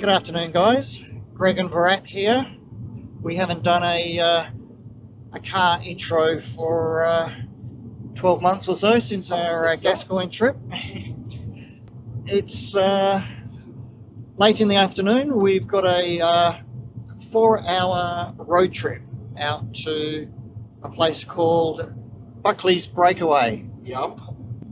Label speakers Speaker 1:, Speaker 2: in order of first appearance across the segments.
Speaker 1: Good afternoon, guys. Greg and Virat here. We haven't done a car intro for 12 months or so since our Gascoyne trip. It's late in the afternoon. We've got a 4-hour road trip out to a place called Buckley's Breakaway.
Speaker 2: Yep.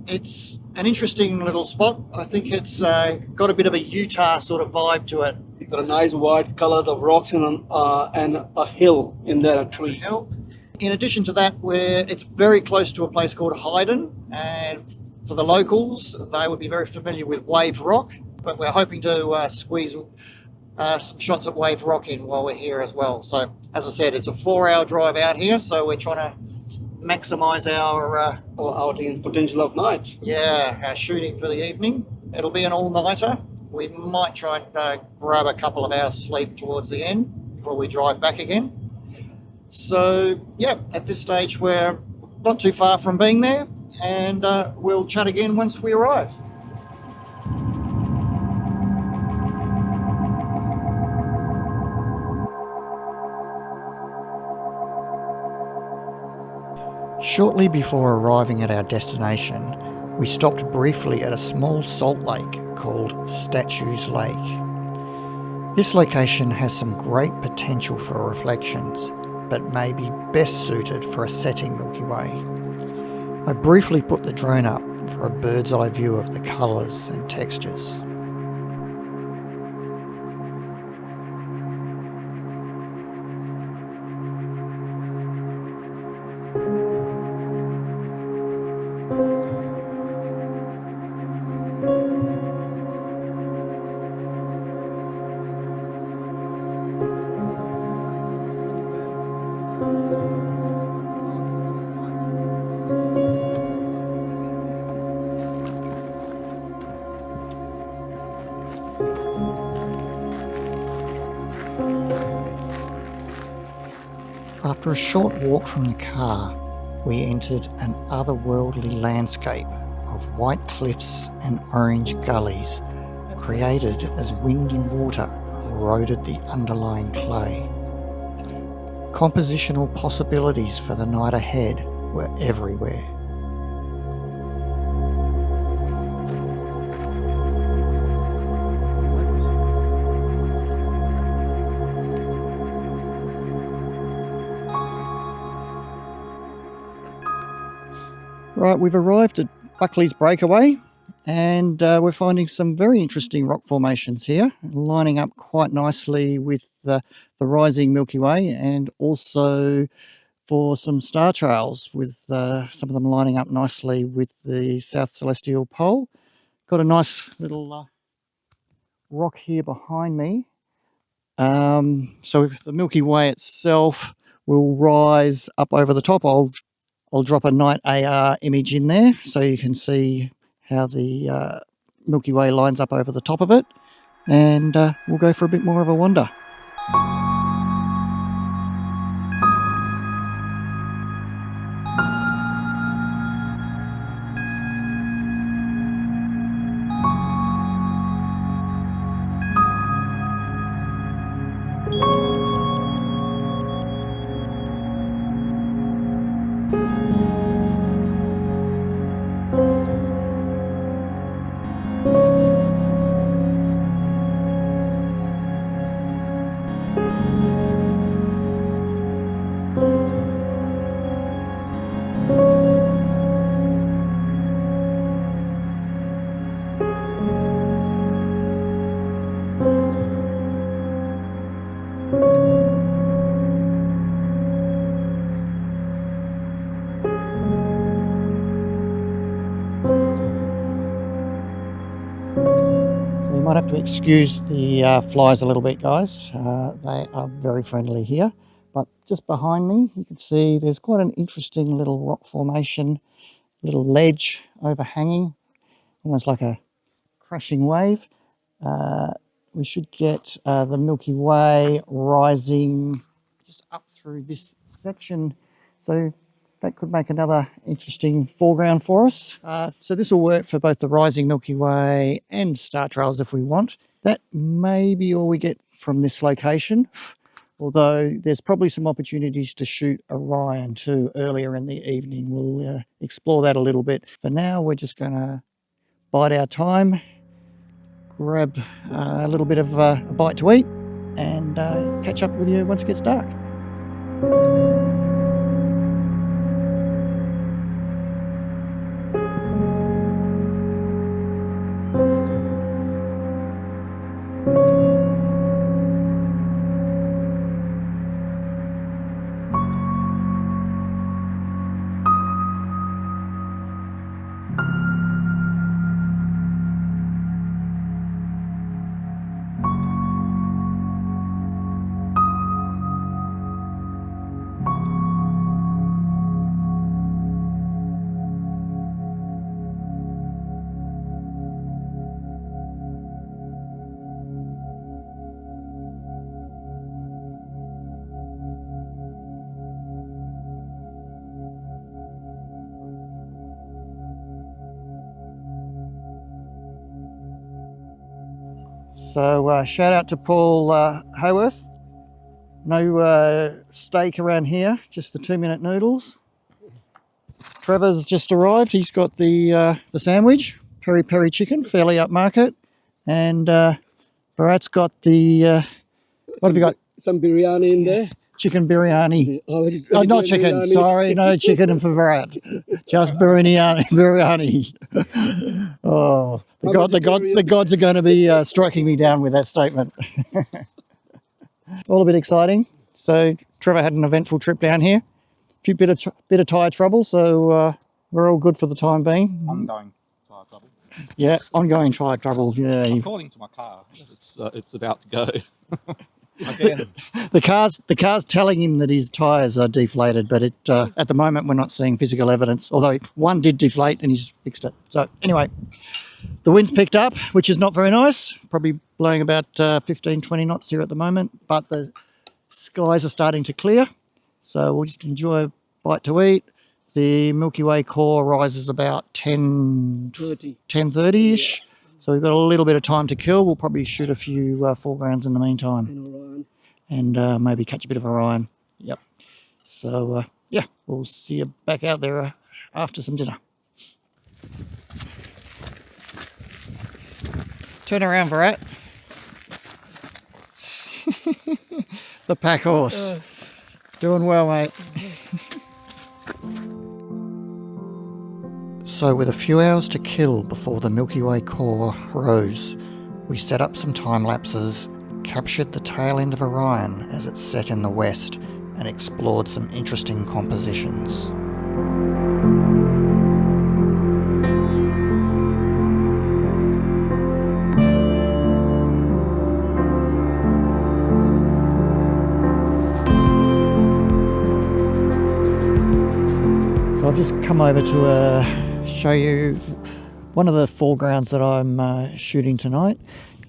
Speaker 1: It's an interesting little spot. I think it's got a bit of a Utah sort of vibe to it.
Speaker 2: You've got a nice white colors of rocks and a hill in there, a tree.
Speaker 1: In addition to that, it's very close to a place called Hyden, and for the locals, they would be very familiar with Wave Rock, but we're hoping to squeeze some shots at Wave Rock in while we're here as well. So, as I said, it's a 4-hour drive out here, so we're trying to maximise our
Speaker 2: outing potential of night.
Speaker 1: our shooting for the evening. It'll be an all-nighter. We might try and grab a couple of hours sleep towards the end before we drive back again. So, at this stage we're not too far from being there, and we'll chat again once we arrive. Shortly before arriving at our destination, we stopped briefly at a small salt lake called Statues Lake. This location has some great potential for reflections, but may be best suited for a setting Milky Way. I briefly put the drone up for a bird's eye view of the colours and textures. After a short walk from the car, we entered an otherworldly landscape of white cliffs and orange gulleys, created as wind and water eroded the underlying clay. Compositional possibilities for the night ahead were everywhere. Right, we've arrived at Buckley's Breakaway, and we're finding some very interesting rock formations here, lining up quite nicely with the rising Milky Way, and also for some star trails, with some of them lining up nicely with the South Celestial Pole. Got a nice little rock here behind me. So if the Milky Way itself will rise up over the top, I'll drop a night AR image in there so you can see how the Milky Way lines up over the top of it, and we'll go for a bit more of a wander. So you might have to excuse the flies a little bit, guys. They are very friendly here. But just behind me, you can see there's quite an interesting little rock formation, little ledge overhanging, almost like a crashing wave. We should get the Milky Way rising just up through this section. So that could make another interesting foreground for us. So this will work for both the rising Milky Way and star trails if we want. That may be all we get from this location, although there's probably some opportunities to shoot Orion too earlier in the evening. We'll explore that a little bit. For now, we're just going to bide our time, grab a little bit of a bite to eat, and catch up with you once it gets dark. So shout out to Paul Haworth. No steak around here, just the 2-minute noodles. Trevor's just arrived. He's got the sandwich, peri peri chicken, fairly upmarket, and Virat's got the what have you got?
Speaker 2: Some biryani in there.
Speaker 1: Chicken biryani.
Speaker 2: Oh,
Speaker 1: Not chicken.
Speaker 2: biryani.
Speaker 1: Sorry, no chicken for Virat. Just biryani. Biryani. Oh, the gods are going to be striking me down with that statement. All a bit exciting. So Trevor had an eventful trip down here. A few bit of tyre trouble, so we're all good for the time being.
Speaker 3: Ongoing tyre trouble.
Speaker 1: Yeah, ongoing tyre trouble. Yeah.
Speaker 3: According to my car, it's about to go. Again.
Speaker 1: The car's telling him that his tyres are deflated, but at the moment we're not seeing physical evidence, although one did deflate and he's fixed it. So anyway, the wind's picked up, which is not very nice, probably blowing about 15, 20 knots here at the moment, but the skies are starting to clear, so we'll just enjoy a bite to eat. The Milky Way core rises about 10:30-ish. Yeah. So we've got a little bit of time to kill. We'll probably shoot a few foregrounds in the meantime. And maybe catch a bit of Orion. Yep. So, yeah, we'll see you back out there after some dinner. Turn around, Virat. The pack horse. Doing well, mate. So with a few hours to kill before the Milky Way core rose, we set up some time lapses, captured the tail end of Orion as it set in the west, and explored some interesting compositions. So I've just come over to show you one of the foregrounds that I'm shooting tonight.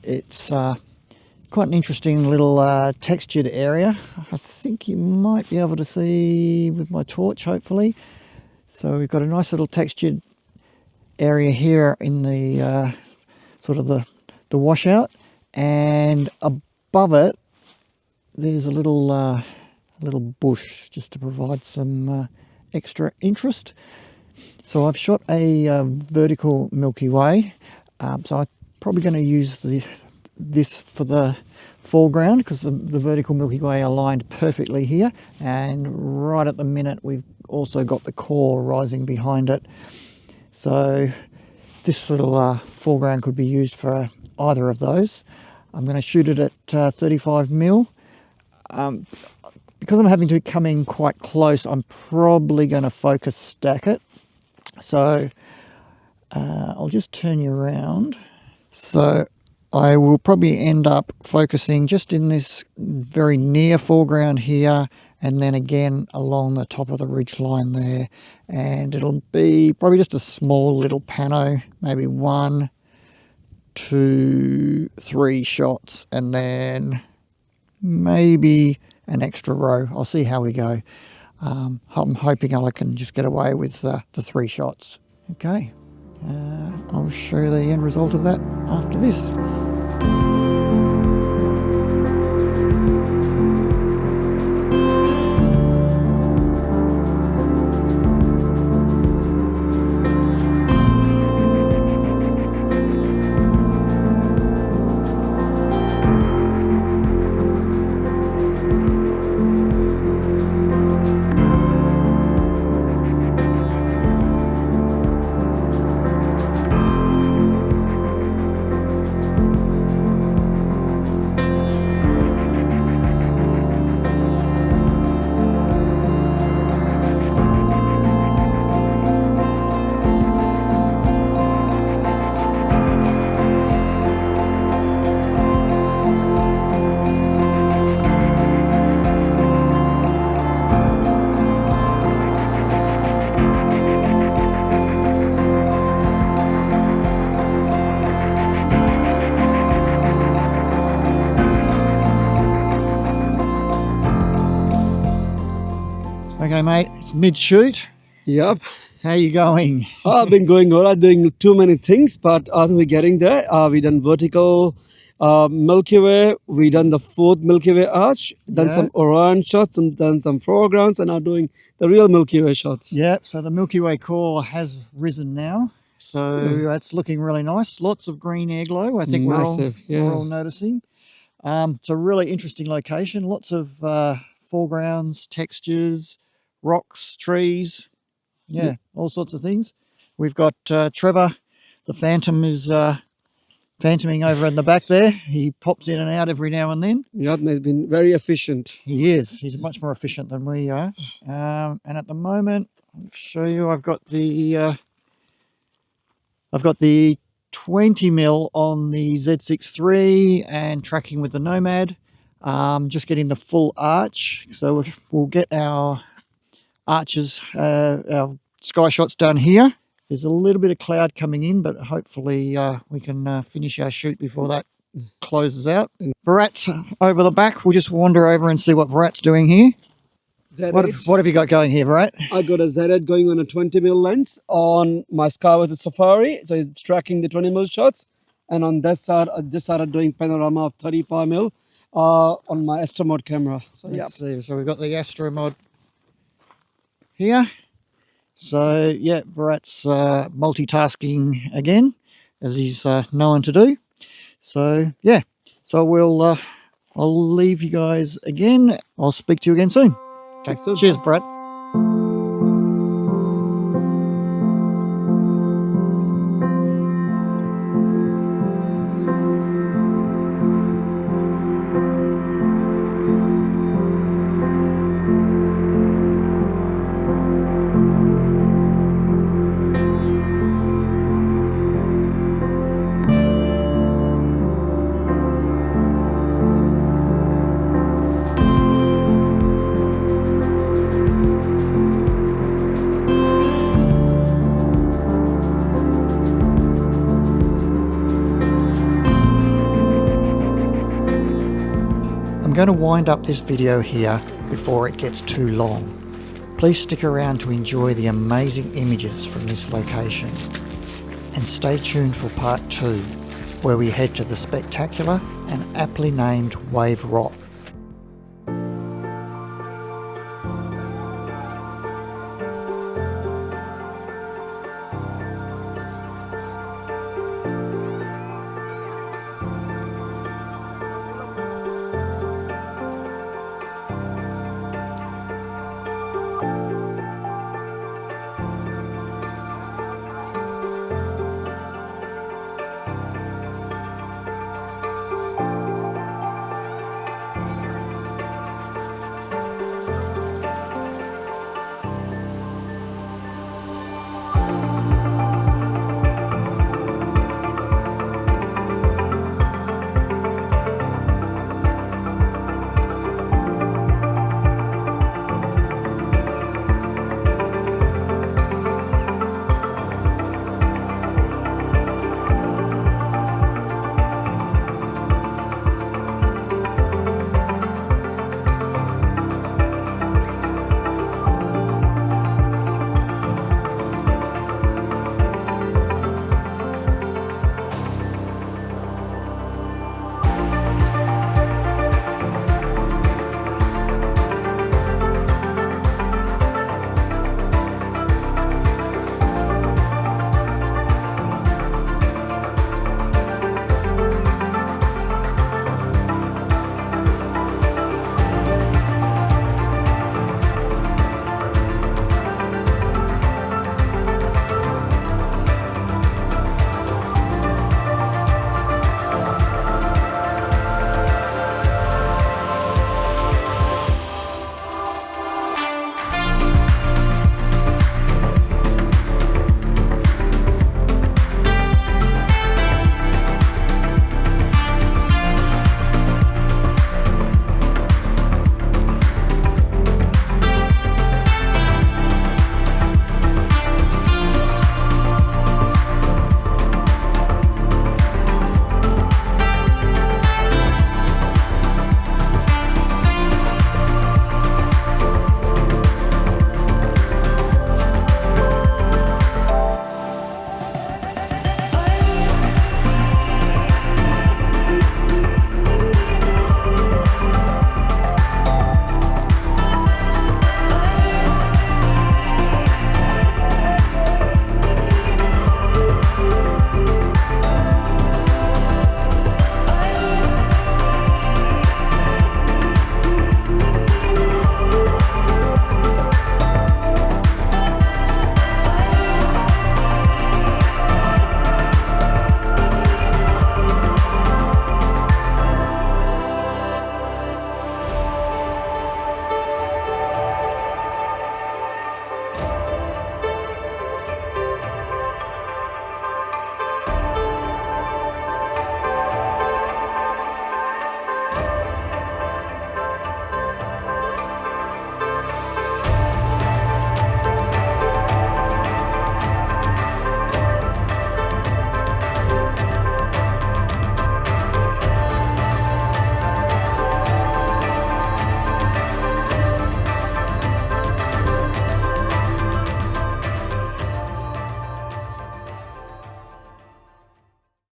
Speaker 1: It's quite an interesting little textured area. I think you might be able to see with my torch, hopefully. So we've got a nice little textured area here in the sort of the washout, and above it there's a little bush just to provide some extra interest. So I've shot a vertical Milky Way, so I'm probably going to use this for the foreground because the vertical Milky Way aligned perfectly here, and right at the minute we've also got the core rising behind it. So this little foreground could be used for either of those. I'm going to shoot it at 35mm. Because I'm having to come in quite close, I'm probably going to focus stack it. So I'll just turn you around. So I will probably end up focusing just in this very near foreground here, and then again along the top of the ridge line there. And it'll be probably just a small little pano, maybe 1, 2, 3 shots, and then maybe an extra row. I'll see how we go. I'm hoping I can just get away with the 3 shots. Okay, I'll show you the end result of that after this. Okay, mate, it's mid-shoot.
Speaker 2: Yep.
Speaker 1: How you going?
Speaker 2: I've been going all right, doing too many things, but I think we're getting there. We done vertical Milky Way. We done the 4th Milky Way arch, done
Speaker 1: Yeah.
Speaker 2: some Orion shots, and done some foregrounds, and now doing the real Milky Way shots.
Speaker 1: Yeah, so the Milky Way core has risen now. So that's looking really nice. Lots of green air glow. I think
Speaker 2: Massive,
Speaker 1: we're all noticing. It's a really interesting location. Lots of foregrounds, textures, rocks, trees. Yeah, all sorts of things. We've got Trevor. The Phantom is phantoming over in the back there. He pops in and out every now and then.
Speaker 2: Yeah, it's been very efficient.
Speaker 1: He is. He's much more efficient than we are. And at the moment, I'll show you. I've got the 20mm on the Z6 III and tracking with the Nomad. Just getting the full arch. So we'll get our arches, our sky shots done here. There's a little bit of cloud coming in, but hopefully we can finish our shoot before that closes out. Virat's over the back. We'll just wander over and see what Virat's doing here.
Speaker 2: Z8.
Speaker 1: What have you got going here, Virat?
Speaker 2: I got a Z8 going on a 20mm lens on my Skywatcher Safari. So it's tracking the 20mm shots. And on that side, I just started doing panorama of 35mm on my Astro Mod camera. So
Speaker 1: Let's see. So we've got the Astro Mod here. So yeah, Virat's multitasking again, as he's known to do. So yeah, so I'll leave you guys again. I'll speak to you again soon. Okay, cheers, Virat. I'm going to wind up this video here before it gets too long. Please stick around to enjoy the amazing images from this location. And stay tuned for part 2, where we head to the spectacular and aptly named Wave Rock.